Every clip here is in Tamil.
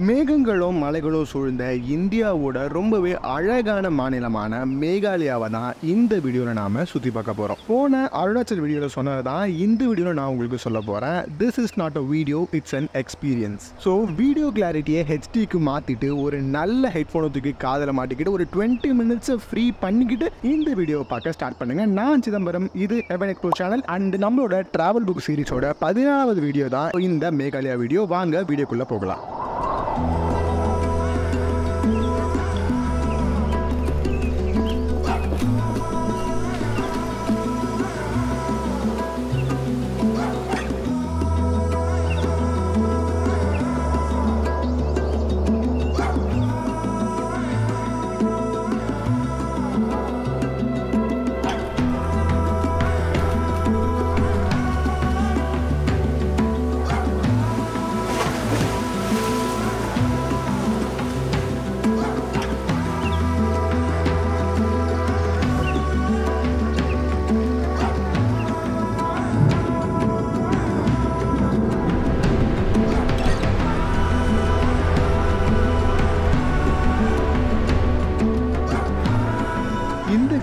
மேகங்களும் மலைகளும் சூழ்ந்த இந்தியாவோட ரொம்பவே அழகான மாநிலமான மேகாலயாவை தான் இந்த வீடியோவில் நாம் சுற்றி பார்க்க போகிறோம். போன அருணாச்சல் வீடியோவில் சொன்னது தான் இந்த வீடியோவில் நான் உங்களுக்கு சொல்ல போகிறேன். This is not a video, it's an experience. So video கிளாரிட்டியை ஹெச்டிக்கு மாற்றிட்டு ஒரு நல்ல ஹெட்ஃபோனை தூக்கி காதில் மாட்டிக்கிட்டு ஒரு 20 மினிட்ஸை ஃப்ரீ பண்ணிக்கிட்டு இந்த வீடியோவை பார்க்க ஸ்டார்ட் பண்ணுங்கள். நான் சிதம்பரம், இது எவன் எக்ஸ்ப்ளோர் சேனல் அண்ட் நம்மளோட ட்ராவல் புக் சீரிஸோட 14வது வீடியோ தான் இந்த மேகாலயா வீடியோ. வாங்க வீடியோக்குள்ளே போகலாம்.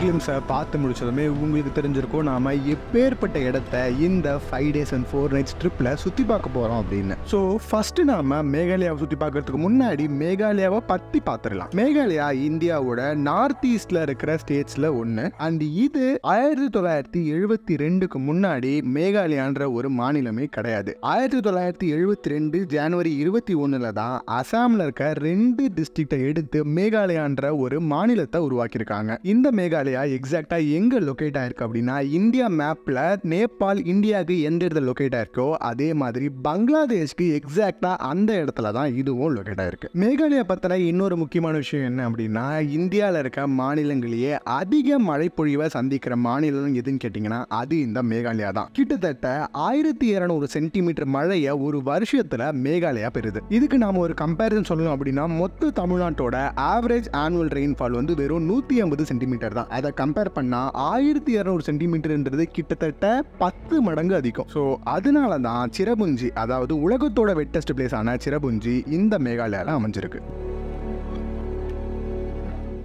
கிளிம்ஸை பார்த்து முடிச்சதுமே உங்களுக்கு தெரிஞ்சிருக்கும் நாம் எப்பேற்பட்ட இடத்த இந்த 5 days and 4 nights ட்ரிப்பில் சுற்றி பார்க்க போகிறோம் அப்படின்னு. ஸோ ஃபஸ்ட்டு நாம் மேகாலயாவை சுற்றி பார்க்கறதுக்கு முன்னாடி மேகாலயாவை பற்றி பார்த்துடலாம். மேகாலயா இந்தியாவோட நார்த் ஈஸ்டில் இருக்கிற ஸ்டேட்ஸில் ஒன்று. அண்ட் இது 1972க்கு முன்னாடி மேகாலயான்ற ஒரு மாநிலமே கிடையாது. 1972 ஜனவரி 21 தான் அசாமில் இருக்க 2 டிஸ்ட்ரிக்டை எடுத்து மேகாலயான்ற ஒரு மாநிலத்தை உருவாக்கியிருக்காங்க. இந்த மேகாலயா எக்ஸாக்டா எங்க லொகேட் ஆயிருக்கு அப்படின்னா, இந்தியா மேப்ல நேபாள் இந்தியாவுக்கு எந்த இடத்துல லொகேட் ஆயிருக்கோ அதே மாதிரி பங்களாதேஷ்க்கு எக்ஸாக்டா அந்த இடத்துல தான் இதுவும் லொகேட் ஆயிருக்கு. மேகாலயா பத்தின இன்னொரு முக்கியமான விஷயம் என்ன அப்படின்னா, இந்தியாவில் இருக்க மாநிலங்களிலேயே அதிக மழை பொழிவை சந்திக்கிற மாநிலம் எதுன்னு கேட்டீங்கன்னா அது இந்த மேகாலயா தான். கிட்டத்தட்ட 1200 சென்டிமீட்டர் மழையை ஒரு வருஷத்துல மேகாலயா பெறுது. இதுக்கு நாம ஒரு கம்பேரிசன் சொல்லணும் அப்படின்னா, மொத்த தமிழ்நாட்டோட ஆவரேஜ் ஆனுவல் ரெயின்ஃபால் வந்து வெறும் 150 சென்டிமீட்டர் தான். அதை கம்பேர் பண்ணா 1200 சென்டிமீட்டர்ன்றது கிட்டத்தட்ட 10 மடங்கு அதிகம். ஸோ அதனால தான் சிரபுஞ்சி, அதாவது உலகத்தோட வெட்டஸ்ட் பிளேஸ் ஆன சிரபுஞ்சி இந்த மேகாலயால அமைஞ்சிருக்கு.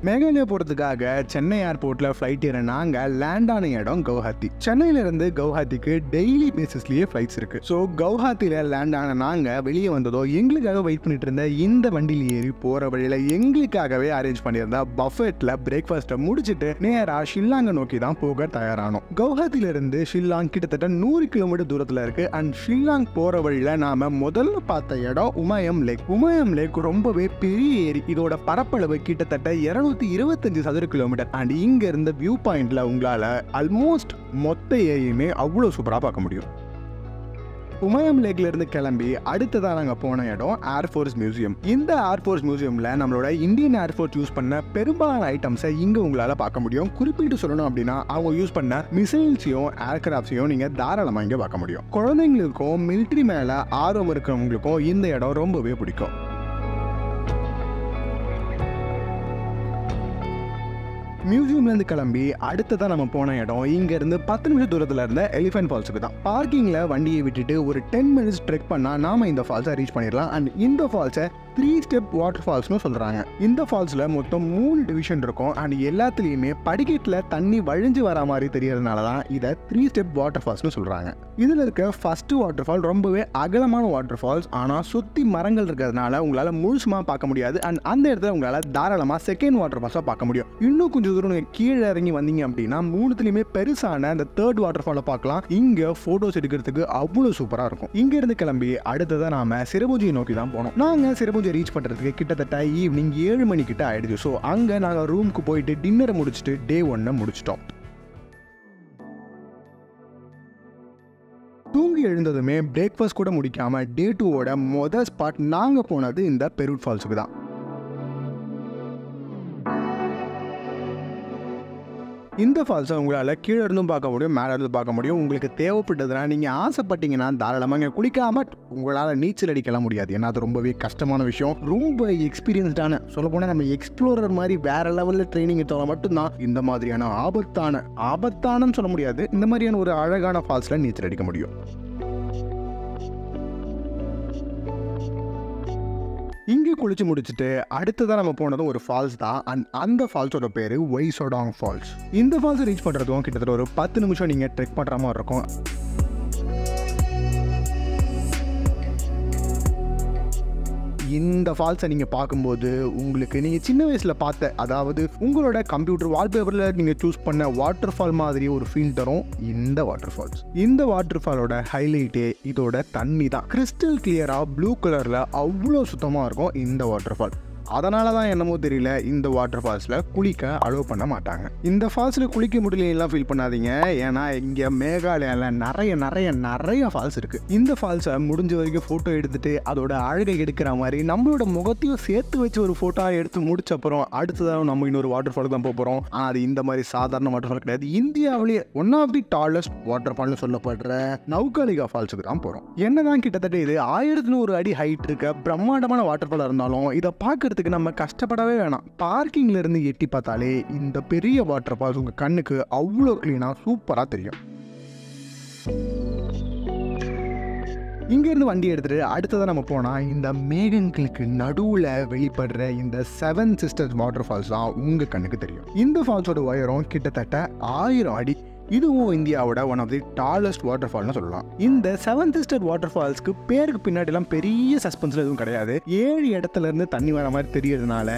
மேகாலயா போகிறதுக்காக சென்னை ஏர்போர்ட்டில் ஃப்ளைட் ஏற நாங்கள் லேண்ட் ஆன இடம் கவுஹாத்தி. சென்னையிலேருந்து கவுஹாத்திக்கு டெய்லி பேசிஸ்லேயே ஃப்ளைட்ஸ் இருக்குது. ஸோ கவுஹாத்தியில் லேண்ட் ஆன நாங்கள் வெளியே வந்ததோ எங்களுக்காக வெயிட் பண்ணிட்டு இருந்த இந்த வண்டியில் ஏறி போகிற வழியில் எங்களுக்காகவே அரேஞ்ச் பண்ணியிருந்த பஃபெட்டில் பிரேக்ஃபாஸ்ட்டை முடிச்சுட்டு நேராக ஷில்லாங்கை நோக்கி தான் போக தயாரானோம். கவுஹாத்தியிலிருந்து ஷில்லாங் கிட்டத்தட்ட 100 கிலோமீட்டர் தூரத்தில் இருக்குது. அண்ட் ஷில்லாங் போகிற வழியில் நாம் முதல்ல பார்த்த இடம் உமாயம் லேக். உமாயம் லேக் ரொம்பவே பெரிய ஏரி. இதோட பரப்பளவு கிட்டத்தட்ட 225 சதுர கிலோமீட்டர். அண்ட் இங்க இருந்த வியூ பாயிண்ட்ல உங்களால ஆல்மோஸ்ட் மொத்த ஏரியுமே அவ்வளோ சூப்பராக பார்க்க முடியும். உமாயம் லேக்ல இருந்து கிளம்பி அடுத்ததா நாங்க போன இடம் ஏர்ஃபோர்ஸ் மியூசியம். இந்த ஏர்ஃபோர்ஸ் மியூசியம்ல நம்மளோட இந்தியன் ஏர்ஃபோர்ஸ் யூஸ் பண்ண பெரும்பாலான ஐட்டம்ஸை இங்க உங்களால பார்க்க முடியும். குறிப்பிட்டு சொல்லணும் அப்படின்னா, அவங்க யூஸ் பண்ண மிசைல்ஸையும் ஏர்கிராஃப்ட்ஸையும் நீங்க தாராளமா இங்க பார்க்க முடியும். குழந்தைங்களுக்கும் மிலிட்டரி மேல ஆர்வம் இருக்கிறவங்களுக்கும் இந்த இடம் ரொம்பவே பிடிக்கும். மியூசியம்லேருந்து கிளம்பி அடுத்ததான் நம்ம போன இடம் இங்கேருந்து 10 நிமிஷம் தூரத்தில் இருந்த எலிஃபென்ட் ஃபால்ஸுக்கு தான். பார்க்கிங்கில் வண்டியை விட்டுட்டு ஒரு 10 மினிட்ஸ் ட்ரெக் பண்ணால் நாம் இந்த ஃபால்ஸை ரீச் பண்ணிடலாம். அண்ட் இந்த ஃபால்ஸை 3 ஸ்டெப் வாட்டர் ஃபால்ஸ்னு சொல்கிறாங்க. இந்த ஃபால்ஸில் மொத்தம் 3 டிவிஷன் இருக்கும். அண்ட் எல்லாத்துலேயுமே படிக்கட்டில் தண்ணி வழிஞ்சு வர மாதிரி தெரியறதுனால தான் இதை 3 ஸ்டெப் வாட்டர் ஃபால்ஸ்னு சொல்கிறாங்க. இதில் இருக்க ஃபஸ்ட்டு வாட்டர் ஃபால் ரொம்பவே அகலமான வாட்டர் ஃபால்ஸ். ஆனால் சுற்றி மரங்கள் இருக்கிறதுனால உங்களால் முழுசுமாக பார்க்க முடியாது. அண்ட் அந்த இடத்துல உங்களால் தாராளமாக செகண்ட் வாட்டர் ஃபால்ஸாக பார்க்க முடியும். இன்னும் கொஞ்சம் தூரம் நீங்கள் கீழே இறங்கி வந்தீங்க அப்படின்னா 3த்துலேயுமே பெருசான அந்த 3rd வாட்டர் ஃபாலை பார்க்கலாம். இங்கே ஃபோட்டோஸ் எடுக்கிறதுக்கு அவ்வளோ சூப்பராக இருக்கும். இங்கேருந்து கிளம்பி அடுத்ததான் நாம் சிரபுஞ்சியை நோக்கி தான் போனோம். நாங்கள் சிரபுஞ்சி ரீச் பண்றதுக்கு கிட்டத்தட்ட ஈவினிங் 7 மணி கிட்ட ஆயிடுச்சு. ஸோ அங்கே நாங்கள் ரூமுக்கு போயிட்டு டின்னரை முடிச்சுட்டு டே 1 முடிச்சிட்டோம். தூங்கி எழுந்ததுமே பிரேக்ஃபாஸ்ட் கூட முடிக்காம டே 2வோட மொதல் ஸ்பாட் நாங்கள் போனது இந்த பெரூட் ஃபால்ஸுக்கு தான். இந்த ஃபால்ஸை உங்களால் கீழே இருந்தும் பார்க்க முடியும், மேலே இருந்து பார்க்க முடியும். உங்களுக்கு தேவைப்பட்டதுன்னா நீங்கள் ஆசைப்பட்டீங்கன்னா தாராளமாக இங்கே குளிக்காமல் உங்களால் நீச்சல் அடிக்கலாம் முடியாது. ஏன்னா அது ரொம்பவே கஷ்டமான விஷயம். ரொம்ப எக்ஸ்பீரியன்ஸ்டான, சொல்ல போனால் நம்ம எக்ஸ்ப்ளோரர் மாதிரி வேற லெவலில் ட்ரைனிங் எடுத்தாலும் மட்டும்தான் இந்த மாதிரியான ஆபத்தானன்னு சொல்ல முடியாது, இந்த மாதிரியான ஒரு அழகான ஃபால்ஸில் நீச்சல் அடிக்க முடியும். இங்கே குளிச்சு முடிச்சுட்டு அடுத்ததான் நம்ம போனதும் ஒரு ஃபால்ஸ் தான். அண்ட் அந்த ஃபால்ஸோட பேரு வைசோடாங் ஃபால்ஸ். இந்த ஃபால்ஸ் ரீச் பண்றதும் கிட்டத்தட்ட ஒரு 10 நிமிஷம் நீங்க ட்ரெக் பண்ற மாதிரி இருக்கும். இந்த ஃபால்ஸை நீங்கள் பார்க்கும்போது உங்களுக்கு நீங்கள் சின்ன வயசில் பார்த்த, அதாவது உங்களோட கம்ப்யூட்டர் வால்பேப்பரில் நீங்கள் சூஸ் பண்ண வாட்டர் ஃபால் மாதிரி ஒரு ஃபீல் தரும் இந்த வாட்டர் ஃபால்ஸ். இந்த வாட்டர் ஃபாலோட ஹைலைட்டே இதோட தண்ணி தான். கிறிஸ்டல் கிளியராக ப்ளூ கலரில் அவ்வளோ சுத்தமாக இருக்கும் இந்த வாட்டர் ஃபால். அதனால தான் என்னமோ தெரியல இந்த வாட்டர் ஃபால்ஸில் குளிக்க அலோவ் பண்ண மாட்டாங்க. இந்த ஃபால்ஸில் குளிக்க முடியலாம் ஃபீல் பண்ணாதீங்க. ஏன்னா இங்கே மேகாலயாவில் நிறைய ஃபால்ஸ் இருக்குது. இந்த ஃபால்ஸை முடிஞ்ச வரைக்கும் ஃபோட்டோ எடுத்துட்டு அதோட அழகை எடுக்கிற மாதிரி நம்மளோட முகத்தையும் சேர்த்து வச்சு ஒரு ஃபோட்டோ எடுத்து முடிச்ச அப்புறம் அடுத்ததாக நம்ம இன்னொரு வாட்டர் ஃபால் தான் போகிறோம். ஆனால் அது இந்த மாதிரி சாதாரண வாட்டர் ஃபால் கிடையாது. இந்தியாவிலேயே ஒன் ஆஃப் தி டாலஸ்ட் வாட்டர் ஃபால்னு சொல்லப்படுற நௌகாலிகா ஃபால்ஸுக்கு தான் போகிறோம். என்னதான் கிட்டத்தட்ட இது 1100 அடி ஹைட் இருக்க பிரம்மாண்டமான வாட்டர் ஃபாலாக இருந்தாலும் இதை பார்க்கறது நம்ம கஷ்டப்படவே வேணாம். பார்க்கிங்ல இருந்து எட்டி பார்த்தாலே இந்த பெரிய வாட்டர் ஃபால்ஸ் உங்க கண்ணுக்கு அவ்வளோ கிளீனா சூப்பரா தெரியும். இங்க இருந்து வண்டி எடுத்துட்டு அடுத்ததான் நம்ம போனா இந்த மேகங்களுக்கு நடுவுல வெளிப்படுற இந்த 7 சிஸ்டர்ஸ் வாட்டர் ஃபால்ஸ் தான் உங்க கண்ணுக்கு தெரியும். இந்த ஃபால்ஸோட உயரம் கிட்டத்தட்ட 1000 அடி. இதுவும் இந்தியாவோட ஒன் ஆஃப் தி டாலஸ்ட் வாட்டர் ஃபால்னு சொல்லலாம். இந்த 7 சிஸ்டர் வாட்டர் ஃபால்ஸ்க்கு பேருக்கு பின்னாடிலாம் பெரிய சஸ்பென்ஸ்ல எதுவும் கிடையாது. 7 இடத்துல இருந்து தண்ணி வர மாதிரி தெரியறதுனால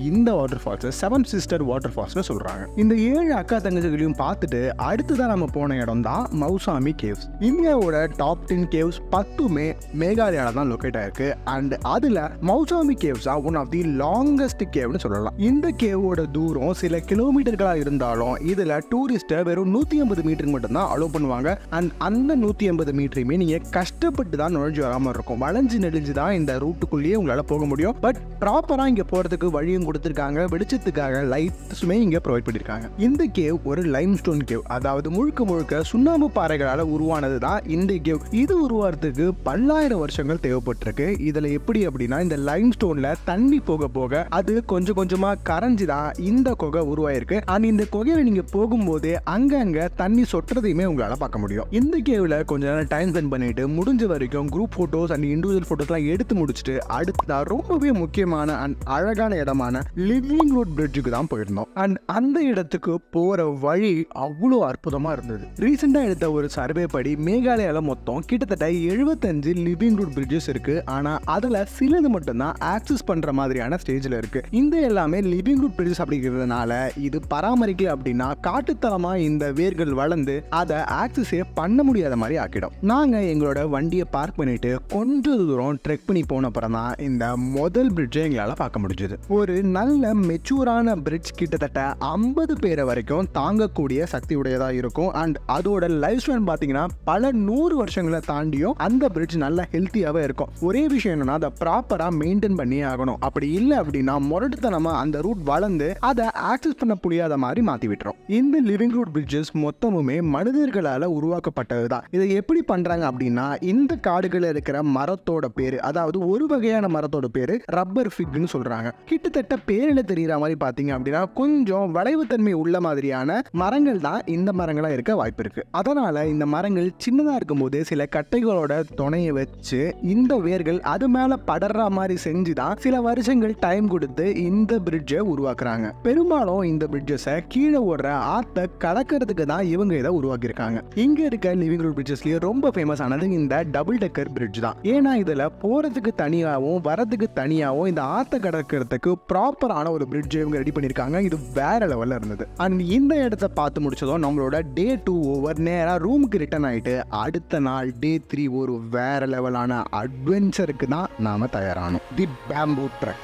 இந்த வாட்டர் ஃபால்ஸ் 7 சிஸ்டர் வாட்டர் ஃபால்ஸ்னு சொல்றாங்க. இந்த 7 அக்கா தங்கச்சிகளையும் பார்த்துட்டு அடுத்ததான் நம்ம போன இடம் தான் மௌசாமி கேவ்ஸ். இந்தியாவோட டாப் 10 கேவ்ஸ் 10மே மேகாலயால தான் லொக்கேட் ஆயிருக்கு. அண்ட் அதுல Mawsmai caves one of the longest கேவ்னு சொல்லலாம். இந்த கேவோட தூரம் சில கிலோமீட்டர்களா இருந்தாலும் இதுல டூரிஸ்ட வெறும் 150 மீட்டருக்கு மட்டும்தான் அலோவ் பண்ணுவாங்க. அண்ட் அந்த 150 மீட்டரையுமே நீங்க கஷ்டப்பட்டு தான் நுழைஞ்சு வராம இருக்கும். வளைஞ்சு நெளிஞ்சு தான் இந்த ரூட்டுக்குள்ளேயே உங்களால போக முடியும். பட் ப்ராப்பரா இங்க போறதுக்கு வழியும் கொடுத்திருக்காங்க. வெளிச்சத்துக்காக லைட்ஸுமே இங்க ப்ரொவைட் பண்ணிருக்காங்க. இந்த கேவ் ஒரு லைம்ஸ்டோன் கேவ், அதாவது முழுக்க சுண்ணாம்பு பாறைகளால உருவானது தான் இந்த கேவ். இது உருவாறதுக்கு பல்லாயிரம் வருஷங்கள் தேவைப்பட்டிருக்கு. இதுல எப்படி அப்படின்னா இந்த லைம்ஸ்டோன்ல தண்ணி போக போக அது கொஞ்சமா கரைஞ்சுதான் இந்த குகை உருவாயிருக்கு. அண்ட் இந்த குகையில நீங்க போகும்போது அங்கங்க தண்ணி சொட்டுறதையுமே உங்களால பார்க்க முடியும். இந்த கேவ்ல கொஞ்ச நேரம் டைம் ஸ்பெண்ட் பண்ணிட்டு முடிஞ்ச வரைக்கும் குரூப் போட்டோஸ் அண்ட் இண்டிவிஜுவல் போட்டோஸ்லாம் எடுத்து முடிச்சுட்டு அடுத்ததா ரொம்பவே முக்கியமான அண்ட் அழகான இடமான லிவிங் ரூட் பிரிட்ஜுக்கு தான் போயிருந்தோம். அண்ட் அந்த இடத்துக்கு போற வழி அவ்வளோ அற்புதமா இருந்தது. ரீசெண்டா எடுத்த ஒரு சர்வே படி மேகாலயால மொத்தம் கிட்டத்தட்ட 75 லிவிங் ரூட் பிரிட்ஜஸ் இருக்கு. ஆனா அதுல சிலது மட்டும்தான் ஆக்சஸ் பண்ற மாதிரியான ஸ்டேஜ்ல இருக்கு. இந்த எல்லாமே லிவிங் ரூட் பிரிட்ஜஸ் அப்படிங்கிறதுனால இது பராமரிக்கல அப்படின்னா காட்டுத்தலமா இந்த வேர்கள் வளர்ந்து அதை ஆக்சஸே பண்ண முடியாத மாதிரி ஆக்கிடும். நாங்க எங்களோட வண்டியை பார்க் பண்ணிட்டு கொஞ்சம் தூரம் ட்ரெக் பண்ணி போன அப்புறம் தான் இந்த முதல் பிரிட்ஜை எங்களால பார்க்க முடிஞ்சது. ஒரு நல்ல மெச்சூரான பிரிட்ஜ் கிட்டத்தட்ட 50 பேரை வரைக்கும் தாங்கக்கூடிய சக்தி உடையதா இருக்கும். அண்ட் அதோட லைஃப் ஸ்பேன் பாத்தீங்கன்னா பல 100 வருஷங்களை தாண்டியும் அந்த பிரிட்ஜ் நல்ல ஹெல்த்தியாவே இருக்கும். ஒரே விஷயம் என்னன்னா அதை ப்ராப்பரா மெயின்டைன் பண்ணி ஆகணும். அப்படி இல்லை அப்படின்னா முரட்டுத்தனமா அந்த ரூட் வளர்ந்து அதை ஆக்சஸ் பண்ண முடியாத மாதிரி மாத்தி விட்டுரும். இந்த லிவிங் ரூட் பிரிட்ஜஸ் மொத்தமுமே மனிதர்களால உருவாக்கப்பட்டது தான். இதை எப்படி பண்றாங்க அப்படின்னா இந்த காடுகளில் இருக்கிற மரத்தோட பேரு, அதாவது ஒரு வகையான மரத்தோட பேரு ரப்பர் ஃபிக்னு சொல்றாங்க. கிட்டத்தட்ட பேரில தெரியற மாதிரி பாத்தீங்க அப்படின்னா கொஞ்சம் வளைவுத்தன்மை உள்ள மாதிரியான மரங்கள் தான் இந்த மரங்களா இருக்க வாய்ப்பு இருக்கு. அதனால இந்த மரங்கள் சின்னதா இருக்கும் போது சில கட்டைகளோட துணையை வச்சு இந்த வேர்கள் அது மேல படற மாதிரி செஞ்சுதான் சில வருஷங்கள் டைம் கொடுத்து இந்த பிரிட்ஜை உருவாக்குறாங்க. பெரும்பாலும் இந்த பிரிட்ஜஸை கீழே ஓடுற ஆத்த கடக்கிறதுக்கு தான் இவங்க இதை உருவாக்கி இருக்காங்க. இங்க இருக்க லிவிங் ரூட் பிரிட்ஜஸ்லயே ரொம்ப ஃபேமஸ் ஆனது இந்த டபுள் டெக்கர் பிரிட்ஜ் தான். ஏன்னா இதுல போறதுக்கு தனியாகவும் வரதுக்கு தனியாகவும் இந்த ஆத்த கடக்கிறதுக்கு ப்ராப்பரான ஒரு பிரிட்ஜ் இவங்க ரெடி பண்ணிருக்காங்க. இது வேற லெவல்ல இருந்தது. அண்ட் இந்த இடத்தை பார்த்து முடிச்சதும் நம்மளோட டே 2 ஓவர் நேரா ரூமுக்கு ரிட்டர்ன் ஆயிட்டு அடுத்த நாள் டே 3 ஒரு வேற லெவலான அட்வென்ச்சருக்கு தான் நாம தயாரானோம். தி பேம்பூ ட்ரெக்.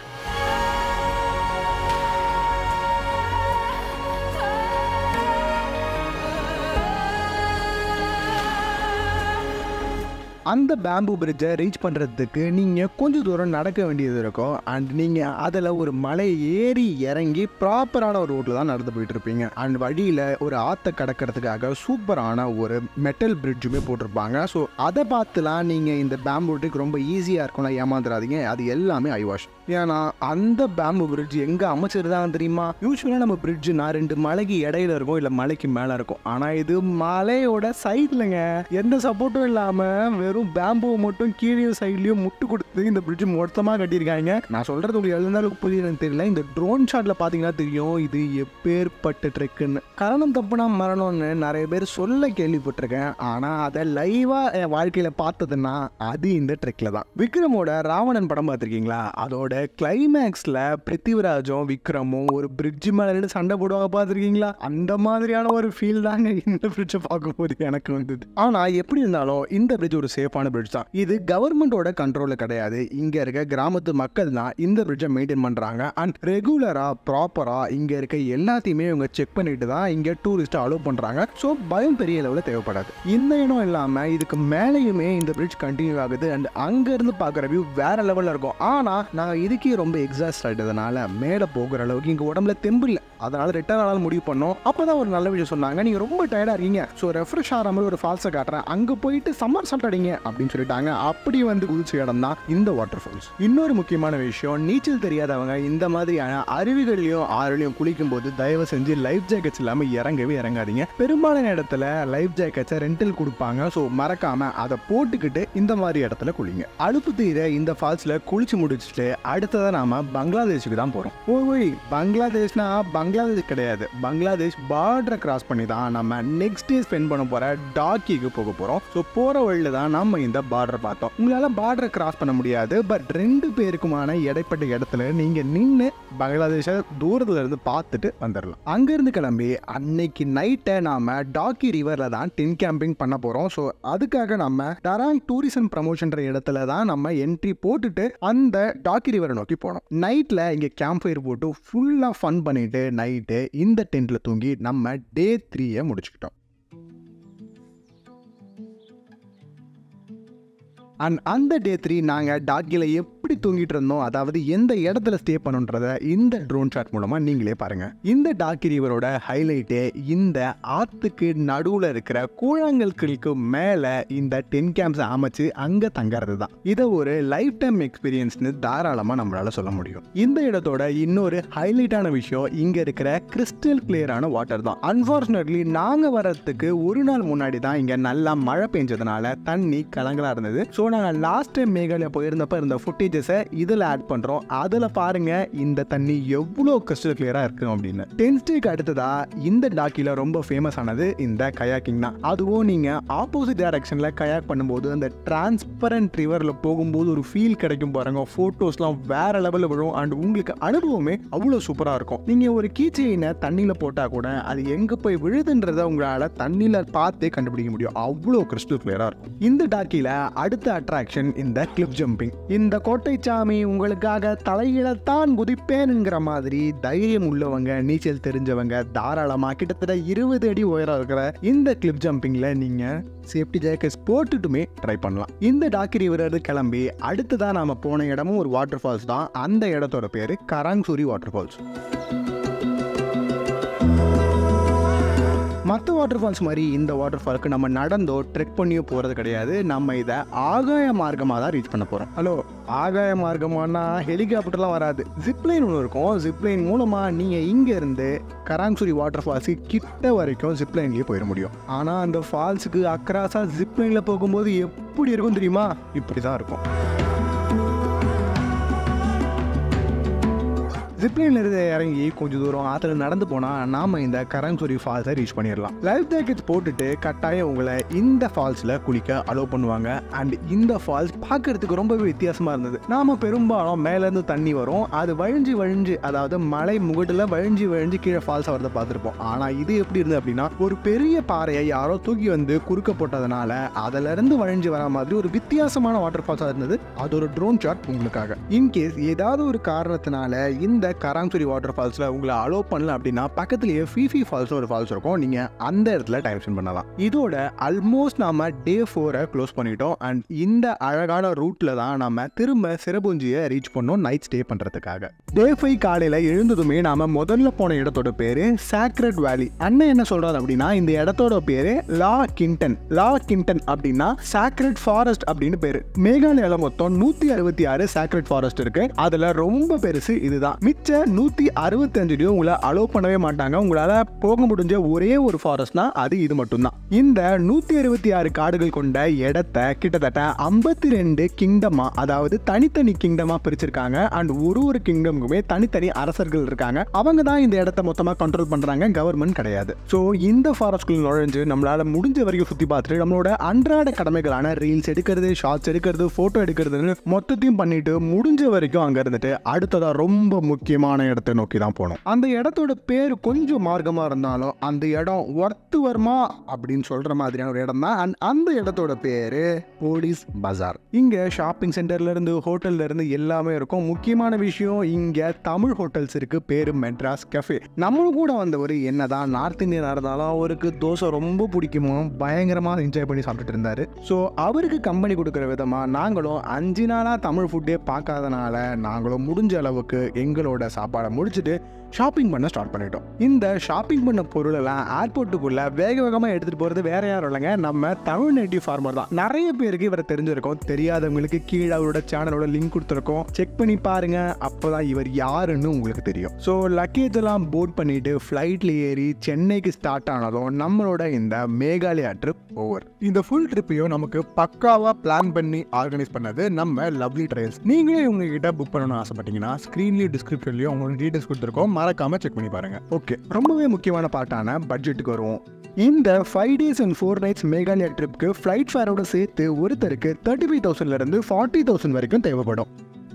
அந்த பேம்பு பிரிட்ஜை ரீச் பண்ணுறதுக்கு நீங்கள் கொஞ்சம் தூரம் நடக்க வேண்டியது இருக்கும். அண்ட் நீங்கள் அதில் ஒரு மலை ஏறி இறங்கி ப்ராப்பரான ஒரு ரோட்டில் தான் நடந்து போயிட்டு இருப்பீங்க. அண்ட் வழியில் ஒரு ஆற்றை கடக்கிறதுக்காக சூப்பரான ஒரு மெட்டல் பிரிட்ஜுமே போட்டிருப்பாங்க. ஸோ அதை பார்த்துலாம் நீங்கள் இந்த பேம்பு ட்ரிக் ரொம்ப ஈஸியாக இருக்கும்னா ஏமாந்துடாதீங்க. அது எல்லாமே ஐவாஷ். ஏன்னா அந்த பேம்பு பிரிட்ஜ் எங்கே அமைச்சிருந்தாங்க தெரியுமா? யூஸ்வலாக நம்ம பிரிட்ஜுனா 2 மலைக்கு இடையில இருக்கும், இல்லை மலைக்கு மேலே இருக்கும். ஆனால் இது மலையோட சைட்லங்க, எந்த சப்போர்ட்டும் இல்லாமல் வெறும் பேம்போ மட்டும் கீழே சைட்லயும் முட்டு கொடுத்து இந்த பிரிட்ஜ் மொத்தமா கட்டியிருக்காங்க. நான் சொல்றது உங்களுக்கு எழுந்தாலும் புரியுதுன்னு தெரியல. இந்த ட்ரோன் ஷாட்ல பாத்தீங்கன்னா தெரியும் இது எப்பேற்பட்ட ட்ரெக்குன்னு. காரணம் தப்புனா மரணம்னு நிறைய பேர் சொல்ல கேள்விப்பட்டிருக்கேன். ஆனா அதை லைவா என் வாழ்க்கையில பார்த்ததுன்னா அது இந்த ட்ரெக்ல தான். விக்ரமோட ராவணன் படம் பார்த்திருக்கீங்களா? அதோட கிளைமேக்ஸ்ல பிருத்திவிராஜும் விக்ரமும் ஒரு பிரிட்ஜ் மேல சண்டை போடுவாங்க பார்த்திருக்கீங்களா? அந்த மாதிரியான ஒரு ஃபீல் தாங்க இந்த பிரிட்ஜை பார்க்கும்போது எனக்கு வந்தது. ஆனா எப்படி இருந்தாலும் இந்த பிரிட்ஜ் ஒரு சேஃபான பிரிட்ஜ் தான். இது கவர்மெண்டோட கண்ட்ரோல்ல கிடையாது. இங்க இருக்க கிராமத்து மக்கள் தான் இந்த பிரிட்ஜை மெயின்டைன் பண்றாங்க. அண்ட் ரெகுலரா ப்ராப்பரா இங்க இருக்க எல்லாத்தையுமே இவங்க செக் பண்ணிட்டு தான் இங்க டூரிஸ்ட் அலோவ் பண்றாங்க. ஸோ பயம் பெரிய அளவில் தேவைப்படாது. இந்த இடம் இல்லாம இதுக்கு மேலேயுமே இந்த பிரிட்ஜ் கண்டினியூ ஆகுது. அண்ட் அங்க இருந்து பார்க்குற வியூ வேற லெவலில் இருக்கும். ஆனால் நான் இதுக்கே ரொம்ப எக்ஸாஸ்ட் ஆகிட்டதுனால மேலே போகிற அளவுக்கு இங்கே உடம்புல தெம்பு இல்லை. அதனால ரிட்டர்ன் ஆனாலும் முடிவு பண்ணோம். அப்போ தான் ஒரு நல்ல விஷயம் சொன்னாங்க, நீங்கள் ரொம்ப டயர்டாக இருக்கீங்க, ஸோ ரெஃப்ரெஷ் ஆகிற மாதிரி ஒரு ஃபால்ஸை காட்டுறேன், அங்கே போயிட்டு சம்மர் சாப்பிட்டாடிங்க அப்படின்னு சொல்லிட்டாங்க. அப்படி வந்து குதிச்சு இடம் தான் இந்த வாட்டர் ஃபால்ஸ். இன்னொரு முக்கியமான விஷயம், நீச்சல் தெரியாதவங்க இந்த மாதிரியான அருவிகளையும் ஆறுலையும் குளிக்கும் போது தயவு செஞ்சு லைஃப் ஜாக்கெட்ஸ் இல்லாமல் இறங்கவே இறங்காதீங்க. பெரும்பாலான இடத்துல லைஃப் ஜாக்கெட்ஸை ரெண்டல் கொடுப்பாங்க. ஸோ மறக்காம அதை போட்டுக்கிட்டு இந்த மாதிரி இடத்துல குளிங்க. அலுப்பு தீர இந்த ஃபால்ஸ்ல குளிச்சு முடிச்சுட்டு அடுத்ததான் நாம பங்களாதேஷுக்கு தான் போறோம். ஓய், பங்களாதேஷ்னா பங்களாதேஷ் கிடையாது. பங்களாதேஷ் பார்டரை கிராஸ் பண்ணி தான் நம்ம நெக்ஸ்ட் டே ஸ்பெண்ட் பண்ண போற டாக்கிக்கு போக போறோம். ஸோ போற வழியில தான் நம்ம இந்த பார்டர் பார்த்தோம். உங்களால பார்டரை கிராஸ் பண்ண முடியாது, பட் ரெண்டு பேருக்குமான இடைப்பட்ட இடத்துல நீங்க நின்று பங்களாதேஷை தூரத்துல இருந்து பார்த்துட்டு வந்துடலாம். அங்கிருந்து கிளம்பி அன்னைக்கு நைட்டை நாம டாக்கி ரிவர்ல தான் டென் கேம்பிங் பண்ண போறோம். ஸோ அதுக்காக நம்ம டராங் டூரிசம் ப்ரமோஷன்ற இடத்துல தான் நம்ம என்ட்ரி போட்டுட்டு அந்த டாக்கி ரிவரை நோக்கி போனோம். நைட்ல இங்க கேம்ப் ஃபயர் போட்டு ஃபுல்லா ஃபன் பண்ணிட்டு நைட்டு இந்த டென்ட்ல தூங்கி நம்ம டே 3 முடிச்சுக்கிட்டோம். அண்ட் அந்த டே 3 நாங்கள் டாக்கியில் எப்படி தூங்கிட்டு இருந்தோம், அதாவது எந்த இடத்துல ஸ்டே பண்ணுன்றத இந்த ட்ரோன் ஷாட் மூலமாக நீங்களே பாருங்கள். இந்த டாக்கி ரிவரோட ஹைலைட்டே இந்த ஆற்றுக்கு நடுவில் இருக்கிற கூழாங்கற்களுக்கு மேலே இந்த 10 கேம்ப்ஸ் அமைச்சு அங்கே தங்கறது தான். இதை ஒரு லைஃப் டைம் எக்ஸ்பீரியன்ஸ்னு தாராளமாக நம்மளால சொல்ல முடியும். இந்த இடத்தோட இன்னொரு ஹைலைட்டான விஷயம் இங்கே இருக்கிற கிறிஸ்டல் கிளியரான வாட்டர் தான். அன்ஃபார்ச்சுனேட்லி நாங்கள் வர்றதுக்கு ஒரு நாள் முன்னாடி தான் இங்கே நல்லா மழை பெஞ்சதுனால தண்ணி கலங்கலாக இருந்தது. ஸோ நாங்கள் லாஸ்ட் டைம் மேகாலயா போயிருந்தப்ப இருந்த ஃபுட்டேஜஸை இதில் ஆட் பண்ணுறோம். அதில் பாருங்க இந்த தண்ணி எவ்வளோ கிறிஸ்டல் கிளியராக இருக்கு அப்படின்னு. 10th டேக்கு அடுத்ததா இந்த டாக்கியில் ரொம்ப ஃபேமஸ் ஆனது இந்த கயாக்கிங் தான். அதுவும் நீங்கள் ஆப்போசிட் டைரக்ஷனில் கயாக் பண்ணும்போது அந்த டிரான்ஸ்பரண்ட் ரிவரில் போகும்போது ஒரு ஃபீல் கிடைக்கும் பாருங்க. ஃபோட்டோஸ்லாம் வேற லெவலில் விழும். அண்ட் உங்களுக்கு அனுபவமே அவ்வளோ சூப்பராக இருக்கும். நீங்கள் ஒரு கீச்சைனை தண்ணியில் போட்டால் கூட அது எங்கே போய் விழுதுன்றதை உங்களால் தண்ணியில் பார்த்தே கண்டுபிடிக்க முடியும். அவ்வளோ கிறிஸ்டல் கிளியராக இருக்கும். இந்த டாக்கியில் அடுத்த அட்ராக்ஷன் இந்த கிளிப் ஜம்பிங். இந்த கோட்டை சாமி உங்களுக்காக தலையில்தான் குதிப்பேன்ங்கிற மாதிரி தைரியம் உள்ளவங்க, நீச்சல் தெரிஞ்சவங்க தாராளமா கிட்டத்தட்ட 20 அடி உயரம் இருக்கிற இந்த கிளிப் ஜம்பிங்ல நீங்க சேஃப்டி ஜாக்கெட்ஸ் போட்டுட்டுமே ட்ரை பண்ணலாம். இந்த டாக்கி ரிவர் கிளம்பி அடுத்ததான் நாம போன இடமும் ஒரு வாட்டர் ஃபால்ஸ் தான். அந்த இடத்தோட பேரு கராங்சூரி வாட்டர் ஃபால்ஸ். மற்ற வாட்டர் ஃபால்ஸ் மாதிரி இந்த வாட்டர் ஃபால்க்கு நம்ம நடந்தோ ட்ரெக் பண்ணியோ போகிறது கிடையாது. நம்ம இதை ஆகாய மார்க்கமாக தான் ரீச் பண்ண போகிறோம். ஹலோ, ஆகாய மார்க்கமானா ஹெலிகாப்டர்லாம் வராது, ஜிப்லைன் ஒன்று இருக்கும். ஜிப்லைன் மூலமாக நீங்கள் இங்கேருந்து கராங்சூரி வாட்டர் ஃபால்ஸுக்கு கிட்ட வரைக்கும் ஜிப்லைன்லேயே போயிட முடியும். ஆனால் அந்த ஃபால்ஸுக்கு அக்ராஸாக ஜிப்லைனில் போகும்போது எப்படி இருக்கும் தெரியுமா? இப்படி தான் இருக்கும். ஜிப்லைன்ல இருந்து இறங்கி கொஞ்சம் தூரம் ஆற்றுல நடந்து போனால் நாம் இந்த கராங்சூரி ஃபால்ஸை ரீச் பண்ணிடலாம். லைஃப் ஜாக்கெட்ஸ் போட்டுட்டு கட்டாயம் உங்களை இந்த ஃபால்ஸில் குளிக்க அலோவ் பண்ணுவாங்க. அண்ட் இந்த ஃபால்ஸ் பார்க்கறதுக்கு ரொம்பவே வித்தியாசமாக இருந்தது. நாம் பெரும்பாலும் மேலேருந்து தண்ணி வரும், அது வழிஞ்சு வழிஞ்சு, அதாவது மலை முகட்டில் வழிஞ்சு வழிஞ்சு கீழே ஃபால்ஸை வரதை பார்த்துருப்போம். ஆனால் இது எப்படி இருந்தது அப்படின்னா, ஒரு பெரிய பாறையை யாரோ தூக்கி வந்து குறுக்க போட்டதுனால அதிலிருந்து வழிஞ்சு வர மாதிரி ஒரு வித்தியாசமான வாட்டர் ஃபால்ஸாக இருந்தது. அது ஒரு ட்ரோன் ஷாட் உங்களுக்காக. இன்கேஸ் ஏதாவது ஒரு காரணத்தினால இந்த கராங்சூரி வாட்டர் ஃபால்ஸ்ல உங்களை அலோவ் பண்ணல அப்படின்னா பக்கத்துலயே ஃபீஃபி ஃபால்ஸ் ஒரு ஃபால்ஸ் இருக்கும். நீங்க அந்த இடத்துல டைம் ஸ்பெண்ட் பண்ணலாம். இதோட ஆல்மோஸ்ட் நாம டே 4 க்ளோஸ் பண்ணிட்டோம். அண்ட் இந்த அழகான ரூட்ல தான் நாம திரும்ப சிரபுஞ்சியை ரீச் பண்ணோம் நைட் ஸ்டே பண்றதுக்காக. டே 5 காலையில எழுந்ததுமே நாம முதல்ல போன இடத்தோட பேரு சாக்ரெட் வேலி. அண்ணன் என்ன சொல்றாரு அப்படின்னா, இந்த இடத்தோட பேரு லா கிண்டன். லா கிண்டன் அப்படின்னா சாக்ரெட் ஃபாரஸ்ட் அப்படின்னு பேரு. மேகாலயால மொத்தம் 166 சாக்ரெட் ஃபாரஸ்ட் இருக்கு. அதுல ரொம்ப பெருசு இதுதான். மித்த மிச்ச 165 உங்களை அலோவ் பண்ணவே மாட்டாங்க. உங்களால் போக முடிஞ்ச ஒரே ஒரு ஃபாரஸ்ட்னா அது இது மட்டும்தான். இந்த 166 காடுகள் கொண்ட இடத்த கிட்டத்தட்ட 52 கிங்டமா, அதாவது தனித்தனி கிங்டமா பிரிச்சிருக்காங்க. அண்ட் ஒரு கிங்டமுக்குமே தனித்தனி அரசர்கள் இருக்காங்க. அவங்க தான் இந்த இடத்த மொத்தமாக கண்ட்ரோல் பண்றாங்க, கவர்மெண்ட் கிடையாது. ஸோ இந்த ஃபாரஸ்ட்குள்ள நுழைஞ்சு நம்மளால முடிஞ்ச வரைக்கும் சுற்றி பார்த்துட்டு நம்மளோட அன்றாட கடமைகளான ரீல்ஸ் எடுக்கிறது, ஷார்ட்ஸ் எடுக்கிறது, போட்டோ எடுக்கிறதுன்னு மொத்தத்தையும் பண்ணிட்டு முடிஞ்ச வரைக்கும் அங்க இருந்துட்டு அடுத்ததா ரொம்ப முக்கியமான இடத்தை நோக்கி தான் போனோம். அந்த இடத்தோட பேர் கொஞ்சம் மார்க்கமா இருந்தாலும் அந்த இடம் ஒர்த்து வருமா அப்படின்னு சொல்ற மாதிரியான ஒரு இடம் தான். அண்ட் அந்த இடத்தோட பேரு போலீஸ் பஜார். இங்க ஷாப்பிங் சென்டர்ல இருந்து ஹோட்டல்ல இருந்து எல்லாமே இருக்கும். முக்கியமான விஷயம், இங்க தமிழ் ஹோட்டல்ஸ் இருக்கு. பேரு மெட்ராஸ் கஃபே. நம்மளும் கூட வந்தவர் என்னதான் நார்த் இந்தியனா இருந்தாலும் அவருக்கு தோசை ரொம்ப பிடிக்குமோ, பயங்கரமா என்ஜாய் பண்ணி சாப்பிட்டுட்டு இருந்தாரு. ஸோ அவருக்கு கம்பெனி கொடுக்குற விதமா நாங்களும் 5 நாளா தமிழ் ஃபுட்டே பார்க்காதனால நாங்களும் முடிஞ்ச அளவுக்கு எங்களோட சாப்பாடை முடிச்சுட்டு ஷாப்பிங் பண்ண ஸ்டார்ட் பண்ணிட்டோம். இந்த ஷாப்பிங் பண்ண பொருளெல்லாம் ஏர்போர்ட்டுக்குள்ள வேக வேகமாக எடுத்துகிட்டு போகிறது வேற யாரும் இல்லைங்க, நம்ம தமிழ் நேட்டிவ் ஃபார்மர் தான். நிறைய பேருக்கு இவரை தெரிஞ்சிருக்கும். தெரியாதவங்களுக்கு கீழே அவரோட சேனலோட லிங்க் கொடுத்துருக்கோம், செக் பண்ணி பாருங்க. அப்போதான் இவர் யாருன்னு உங்களுக்கு தெரியும். ஸோ லக்கேஜ் எல்லாம் போர்ட் பண்ணிட்டு ஃப்ளைட்ல ஏறி சென்னைக்கு ஸ்டார்ட் ஆனதும் நம்மளோட இந்த மேகாலயா ட்ரிப் ஓவர். இந்த ஃபுல் ட்ரிப்பையும் நமக்கு பக்காவாக பிளான் பண்ணி ஆர்கனைஸ் பண்ணது நம்ம லவ்லி ட்ரையல்ஸ். நீங்களே உங்ககிட்ட புக் பண்ணணும்னு ஆசைப்பட்டீங்கன்னா ஸ்க்ரீன்லேயும் டிஸ்கிரிப்ஷன்லையும் உங்களுக்கு டீடைல்ஸ் கொடுத்துருக்கோம், மறக்காம செக் பண்ணி பாருங்க. ஓகே, ரொம்பவே முக்கியமான பார்ட்டான பட்ஜெட்டுக்கு வருவோம். இந்த 5 days and 4 nights மேகாலயா ட்ரிப்க்கு ஃப்ளைட் ஃபேரோட சேர்த்து ஒருத்தருக்கு 35,000 இருந்து 40,000 வரைக்கும் தேவைப்படும்.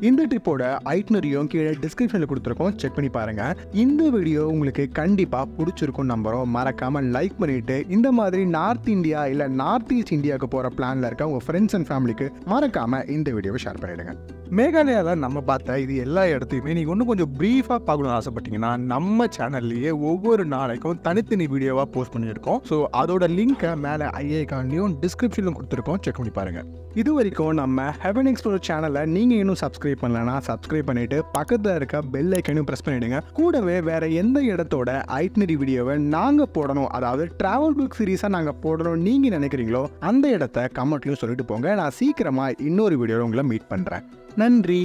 இந்த ட்ரிப்போட ஐட்னரியும் கீழே டிஸ்கிரிப்ஷனில் கொடுத்துருக்கோம், செக் பண்ணி பாருங்க. இந்த வீடியோ உங்களுக்கு கண்டிப்பாக பிடிச்சிருக்கும் நம்புறோம். மறக்காம லைக் பண்ணிட்டு இந்த மாதிரி நார்த் இந்தியா இல்லை நார்த் ஈஸ்ட் இந்தியாவுக்கு போகிற பிளானில் இருக்க உங்கள் ஃப்ரெண்ட்ஸ் அண்ட் ஃபேமிலிக்கு மறக்காம இந்த வீடியோவை ஷேர் பண்ணிடுங்க. மேகாலயாவில் நம்ம பார்த்த இது எல்லா இடத்தையுமே நீங்கள் இன்னும் கொஞ்சம் ப்ரீஃபாக பார்க்கணும்னு ஆசைப்பட்டீங்கன்னா நம்ம சேனல்லையே ஒவ்வொரு நாளைக்கும் தனித்தனி வீடியோவாக போஸ்ட் பண்ணியிருக்கோம். ஸோ அதோட லிங்க்கை மேலே ஐஏகான்லையும் டிஸ்கிரிப்ஷன்லையும் கொடுத்துருக்கோம், செக் பண்ணி பாருங்க. இது வரைக்கும் நம்ம ஹெவன் எக்ஸ்ப்ளோர் சேனலை நீங்கள் இன்னும் சப்ஸ்கிரைப் பண்ணலன்னா சப்ஸ்கிரைப் பண்ணிட்டு பக்கத்தில் இருக்க பெல் ஐக்கனையும் ப்ரெஸ் பண்ணிடுங்க. கூடவே வேற எந்த இடத்தோட ஐட்னரி வீடியோவை நாங்கள் போடணும், அதாவது டிராவல் புக் சீரீஸாக நாங்கள் போடணும் நீங்கள் நினைக்கிறீங்களோ அந்த இடத்த கமெண்ட்லையும் சொல்லிட்டு போங்க. நான் சீக்கிரமாக இன்னொரு வீடியோவில் உங்களை மீட் பண்ணுறேன். நன்றி.